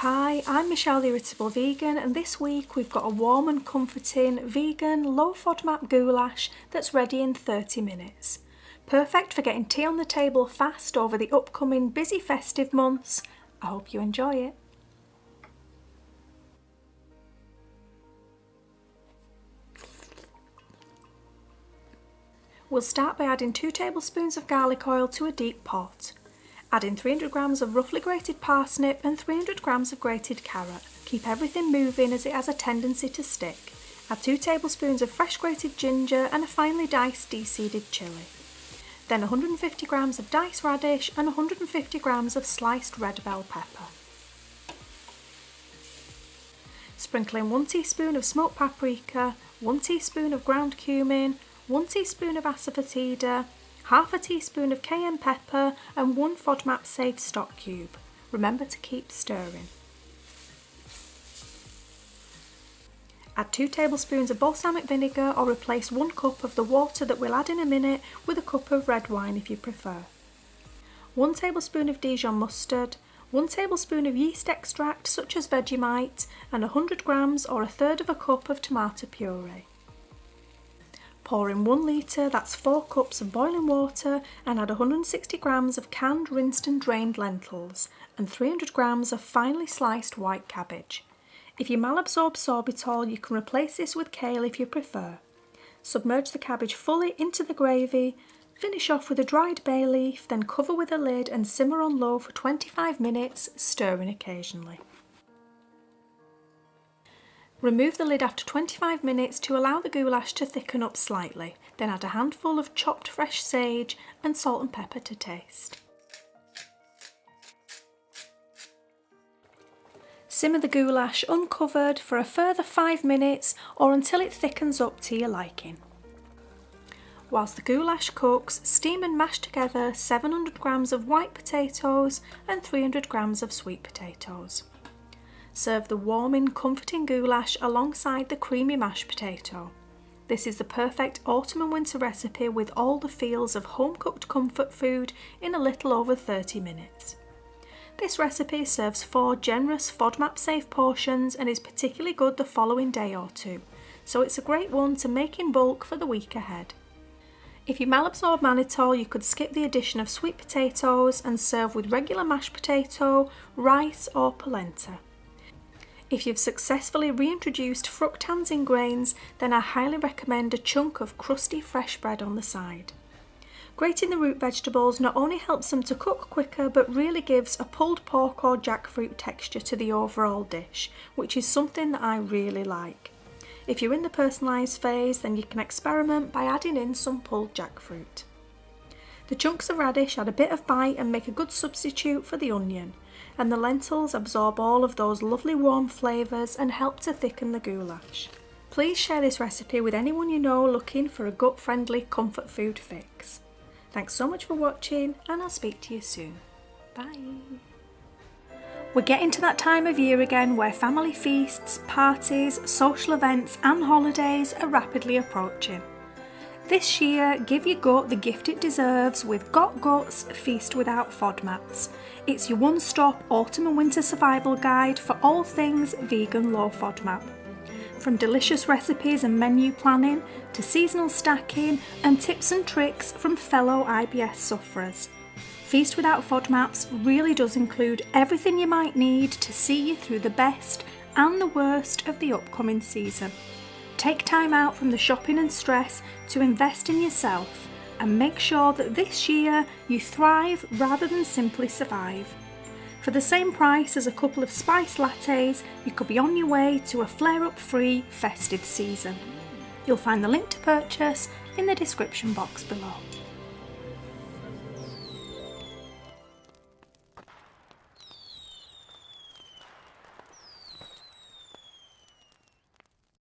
Hi, I'm Michelle the Irritable Vegan, and this week we've got a warm and comforting vegan low FODMAP goulash that's ready in 30 minutes. Perfect for getting tea on the table fast over the upcoming busy festive months. I hope you enjoy it. We'll start by adding 2 tablespoons of garlic oil to a deep pot. Add in 300 grams of roughly grated parsnip and 300 grams of grated carrot. Keep everything moving as it has a tendency to stick. Add 2 tablespoons of fresh grated ginger and a finely diced de-seeded chilli. Then 150 grams of diced radish and 150 grams of sliced red bell pepper. Sprinkle in 1 teaspoon of smoked paprika, 1 teaspoon of ground cumin, 1 teaspoon of asafoetida, half a teaspoon of cayenne pepper and 1 FODMAP safe stock cube. Remember to keep stirring. Add 2 tablespoons of balsamic vinegar or replace 1 cup of the water that we'll add in a minute with a cup of red wine if you prefer. 1 tablespoon of Dijon mustard, 1 tablespoon of yeast extract such as Vegemite and 100 grams or a third of a cup of tomato puree. Pour in 1 litre, that's 4 cups of boiling water, and add 160 grams of canned, rinsed and drained lentils and 300 grams of finely sliced white cabbage. If you malabsorb sorbitol, you can replace this with kale if you prefer. Submerge the cabbage fully into the gravy, finish off with a dried bay leaf, then cover with a lid and simmer on low for 25 minutes, stirring occasionally. Remove the lid after 25 minutes to allow the goulash to thicken up slightly, then add a handful of chopped fresh sage and salt and pepper to taste. Simmer the goulash uncovered for a further 5 minutes or until it thickens up to your liking. Whilst the goulash cooks, steam and mash together 700 grams of white potatoes and 300 grams of sweet potatoes. Serve the warming, comforting goulash alongside the creamy mashed potato. This is the perfect autumn and winter recipe with all the feels of home-cooked comfort food in a little over 30 minutes. This recipe serves 4 generous FODMAP-safe portions and is particularly good the following day or two, so it's a great one to make in bulk for the week ahead. If you malabsorb mannitol, you could skip the addition of sweet potatoes and serve with regular mashed potato, rice or polenta. If you've successfully reintroduced fructans in grains, then I highly recommend a chunk of crusty fresh bread on the side. Grating the root vegetables not only helps them to cook quicker, but really gives a pulled pork or jackfruit texture to the overall dish, which is something that I really like. If you're in the personalised phase, then you can experiment by adding in some pulled jackfruit. The chunks of radish add a bit of bite and make a good substitute for the onion, and the lentils absorb all of those lovely warm flavours and help to thicken the goulash. Please share this recipe with anyone you know looking for a gut-friendly comfort food fix. Thanks so much for watching, and I'll speak to you soon. Bye! We're getting to that time of year again where family feasts, parties, social events and holidays are rapidly approaching. This year, give your gut the gift it deserves with Got Gut's Feast Without FODMAPs. It's your one-stop autumn and winter survival guide for all things vegan low FODMAP. From delicious recipes and menu planning to seasonal stacking and tips and tricks from fellow IBS sufferers. Feast Without FODMAPs really does include everything you might need to see you through the best and the worst of the upcoming season. Take time out from the shopping and stress to invest in yourself and make sure that this year you thrive rather than simply survive. For the same price as a couple of spice lattes, you could be on your way to a flare-up-free festive season. You'll find the link to purchase in the description box below.